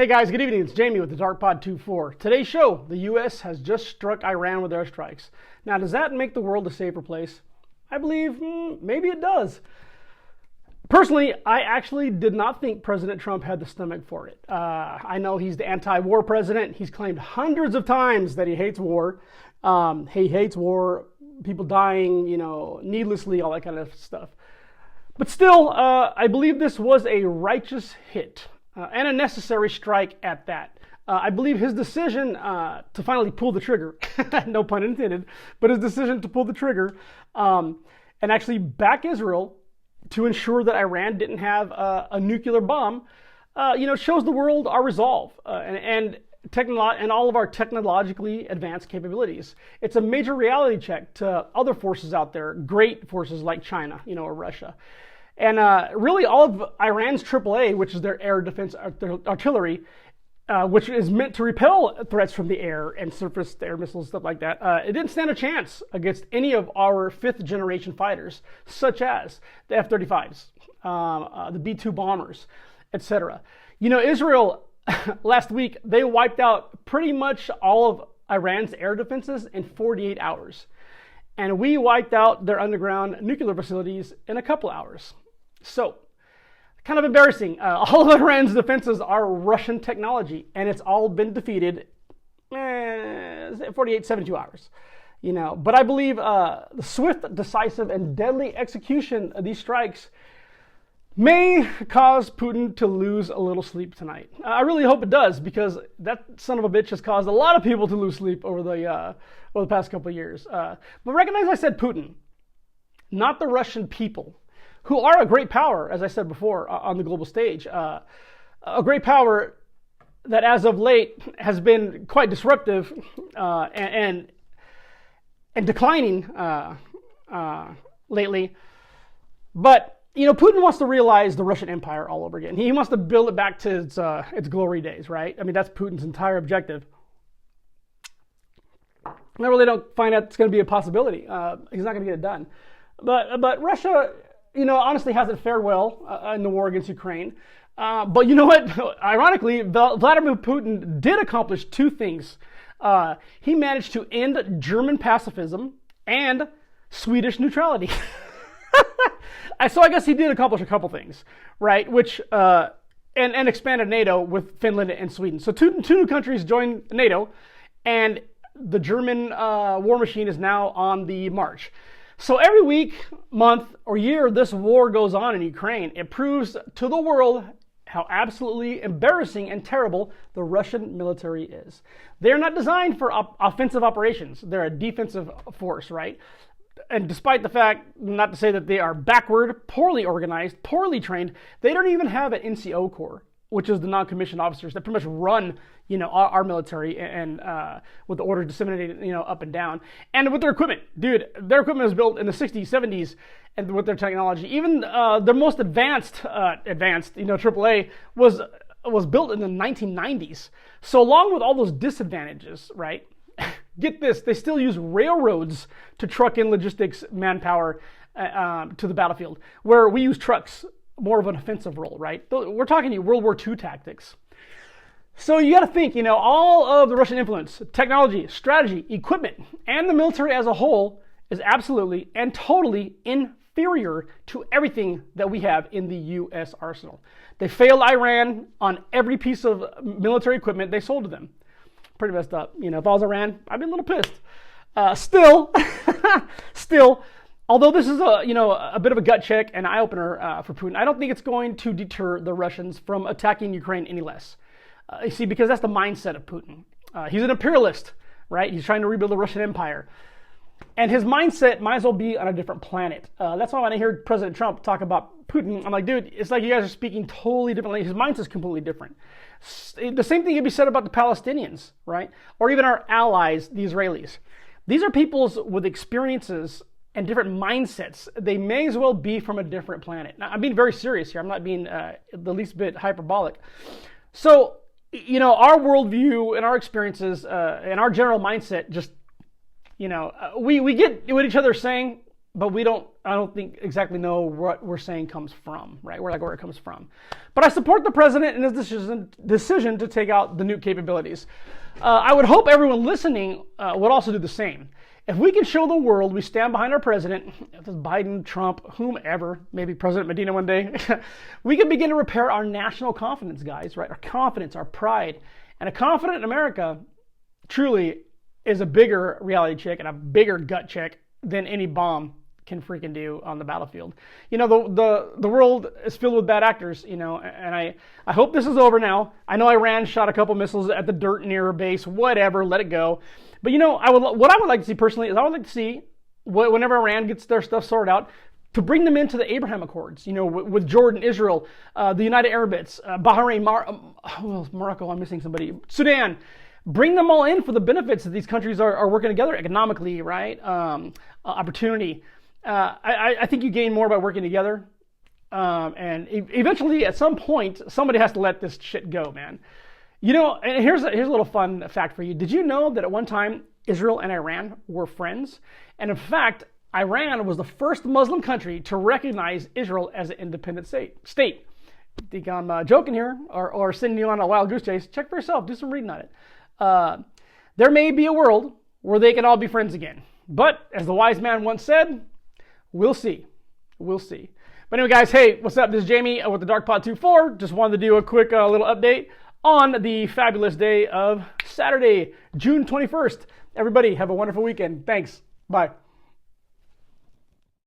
Hey guys, good evening. It's Jamie with the DarkPod24. Today's show, the U.S. has just struck Iran with airstrikes. Now, does that make the world a safer place? I believe maybe it does. Personally, I actually did not think President Trump had the stomach for it. I know he's the anti-war president. He's claimed hundreds of times that he hates war. He hates war, people dying, needlessly, all that kind of stuff. But still, I believe this was a righteous hit. And a necessary strike at that. I believe his decision to finally pull the trigger, no pun intended, but his decision to pull the trigger and actually back Israel to ensure that Iran didn't have a nuclear bomb, shows the world our resolve and all of our technologically advanced capabilities. It's a major reality check to other forces out there, great forces like China, or Russia. And really all of Iran's AAA, which is their air defense artillery, which is meant to repel threats from the air and surface air missiles, stuff like that, it didn't stand a chance against any of our fifth generation fighters, such as the F-35s, the B-2 bombers, etc. Israel, last week, they wiped out pretty much all of Iran's air defenses in 48 hours. And we wiped out their underground nuclear facilities in a couple hours. So, kind of embarrassing. All of Iran's defenses are Russian technology, and it's all been defeated 48, 72 hours. But I believe the swift, decisive, and deadly execution of these strikes may cause Putin to lose a little sleep tonight. I really hope it does, because that son of a bitch has caused a lot of people to lose sleep over the past couple of years. But recognize I said Putin, not the Russian people, who are a great power, as I said before, on the global stage. A great power that, as of late, has been quite disruptive and declining lately. But Putin wants to realize the Russian Empire all over again. He wants to build it back to its glory days, right? I mean, that's Putin's entire objective. I really don't find that's going to be a possibility. He's not going to get it done. But Russia, honestly hasn't fared well in the war against Ukraine. But you know what? Ironically, Vladimir Putin did accomplish two things. He managed to end German pacifism and Swedish neutrality. So I guess he did accomplish a couple things, right? Which and expanded NATO with Finland and Sweden. So two new countries joined NATO, and the German war machine is now on the march. So every week, month, or year this war goes on in Ukraine, it proves to the world how absolutely embarrassing and terrible the Russian military is. They're not designed for offensive operations. They're a defensive force, right? And despite the fact, not to say that they are backward, poorly organized, poorly trained, they don't even have an NCO Corps, which is the non-commissioned officers that pretty much run, our military and with the orders disseminated, up and down. And with their equipment, dude, their equipment was built in the 60s, 70s, and with their technology. Even their most advanced, AAA was built in the 1990s. So along with all those disadvantages, right? Get this, they still use railroads to truck in logistics, manpower to the battlefield, where we use trucks, more of an offensive role, right? We're talking World War II tactics. So you got to think, all of the Russian influence, technology, strategy, equipment, and the military as a whole is absolutely and totally inferior to everything that we have in the U.S. arsenal. They failed Iran on every piece of military equipment they sold to them. Pretty messed up. If I was Iran, I'd be a little pissed. Still, although this is a bit of a gut check and eye-opener for Putin, I don't think it's going to deter the Russians from attacking Ukraine any less. You see, because that's the mindset of Putin. He's an imperialist, right? He's trying to rebuild the Russian Empire. And his mindset might as well be on a different planet. That's why when I hear President Trump talk about Putin, I'm like, dude, it's like you guys are speaking totally differently. His mindset's completely different. The same thing could be said about the Palestinians, right? Or even our allies, the Israelis. These are peoples with experiences and different mindsets. They may as well be from a different planet. Now, I'm being very serious here. I'm not being the least bit hyperbolic. So, our worldview and our experiences and our general mindset just, we get what each other are saying, but I don't think exactly know what we're saying comes from, right? Where it comes from. But I support the president in his decision to take out the nuke capabilities. I would hope everyone listening would also do the same. If we can show the world we stand behind our president, if it's Biden, Trump, whomever, maybe President Medina one day, we can begin to repair our national confidence, guys, right? Our confidence, our pride. And a confident America truly is a bigger reality check and a bigger gut check than any bomb can freaking do on the battlefield. You know, the world is filled with bad actors, you know, and I hope this is over now. I know Iran shot a couple missiles at the dirt near our base, whatever, let it go. But you know, what I would like to see personally is I would like to see, whenever Iran gets their stuff sorted out, to bring them into the Abraham Accords, you know, with Jordan, Israel, the United Arab Emirates, Bahrain, Morocco, I'm missing somebody, Sudan. Bring them all in for the benefits that these countries are working together economically, right? Opportunity. I think you gain more by working together. And eventually, at some point, somebody has to let this shit go, man. You know, and here's a little fun fact for you. Did you know that at one time, Israel and Iran were friends? And in fact, Iran was the first Muslim country to recognize Israel as an independent state. Think I'm joking here or sending you on a wild goose chase? Check for yourself. Do some reading on it. There may be a world where they can all be friends again. But as the wise man once said, we'll see. We'll see. But anyway, guys, hey, what's up? This is Jamie with the DarkPod 24. Just wanted to do a quick little update on the fabulous day of Saturday, June 21st. Everybody, have a wonderful weekend. Thanks. Bye.